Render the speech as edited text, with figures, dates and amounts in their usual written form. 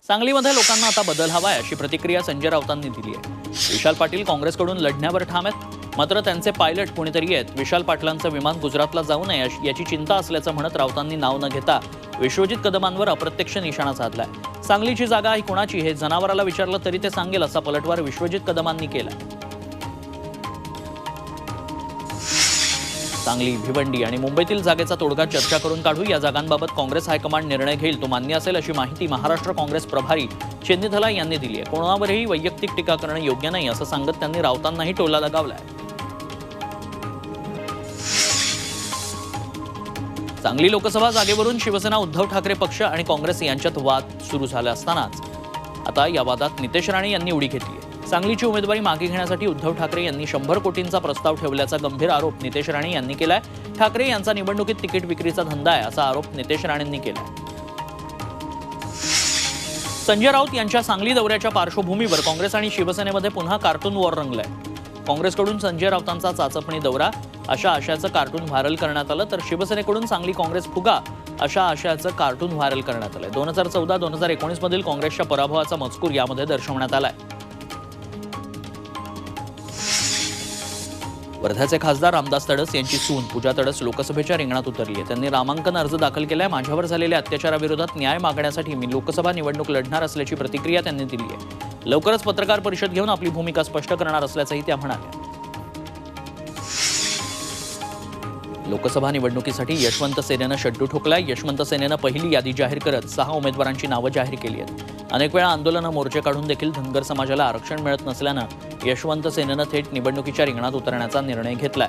सांगलीमध्ये लोकांना आता बदल हवाय अशी प्रतिक्रिया संजय राऊतांनी दिली आहे। विशाल पाटील काँग्रेसकडून लढण्यावर ठाम आहेत, मात्र त्यांचे पायलट कोणीतरी आहेत। विशाल पाटलांचं विमान गुजरातला जाऊ नये याची चिंता असल्याचं म्हणत राऊतांनी नाव न घेता विश्वजित कदमांवर अप्रत्यक्ष निशाणा साधलाय। सांगलीची जागा ही कोणाची हे जनावराला विचारलं तरी ते सांगेल असा पलटवार विश्वजित कदमांनी केला। सांगली, भिवंडी आणि मुंबईतील जागेचा तोडगा चर्चा करून काढू। या जागांबाबत काँग्रेस हायकमांड निर्णय घेईल, तो मान्य असेल अशी माहिती महाराष्ट्र काँग्रेस प्रभारी चेन्नीथला यांनी दिली आहे। कोणावरही वैयक्तिक टीका करणं योग्य नाही असं सांगत त्यांनी राऊतांनाही टोला लगावलाय। सांगली लोकसभा जागेवरून शिवसेना, उद्धव ठाकरे पक्ष आणि काँग्रेस यांच्यात वाद सुरू झाला असतानाच आता या वादात नितेश राणे यांनी उडी घेतली आहे। सांगलीची उमेदवारी मागे घेण्यासाठी उद्धव ठाकरे यांनी 100 कोटींचा प्रस्ताव ठेवल्याचा गंभीर आरोप नितेश राणे यांनी केलाय। ठाकरे यांचा निवडणुकीत तिकीट विक्रीचा धंदा आहे असा आरोप नितेश राणेंनी केलाय। संजय राऊत यांच्या सांगली दौऱ्याच्या पार्श्वभूमीवर काँग्रेस आणि शिवसेनेमध्ये पुन्हा कार्टून वॉर रंगलाय। काँग्रेसकडून संजय राऊतांचा चाचपणी दौरा अशा आशयाचं कार्टून व्हायरल करण्यात आलं, तर शिवसेनेकडून सांगली काँग्रेस फुगा अशा आशयाचं कार्टून व्हायरल करण्यात आलंय। 2014-2019 मधील काँग्रेसच्या पराभवाचा मजकूर यामध्ये दर्शवण्यात आलाय। वर्ध्याचे खासदार रामदास तडस यांची सून पूजा तडस लोकसभेच्या रिंगणात उतरली आहे। त्यांनी नामांकन अर्ज दाखल केलाय। माझ्यावर झालेल्या अत्याचाराविरोधात न्याय मागण्यासाठी मी लोकसभा निवडणूक लढणार असल्याची प्रतिक्रिया त्यांनी दिली आहे। लवकरच पत्रकार परिषद घेऊन आपली भूमिका स्पष्ट करणार असल्याचंही त्या म्हणाल्या। लोकसभा निवडणुकीसाठी यशवंत सेनेनं शड्डू ठोकलाय। यशवंत सेनेनं पहिली यादी जाहीर करत 6 उमेदवारांची नावं जाहीर केली आहेत। अनेक वेळा आंदोलनं, मोर्चे काढून देखील धनगर समाजाला आरक्षण मिळत नसल्यानं यशवंत सेनेनं थेट निवडणुकीच्या रिंगणात उतरण्याचा निर्णय घेतलाय।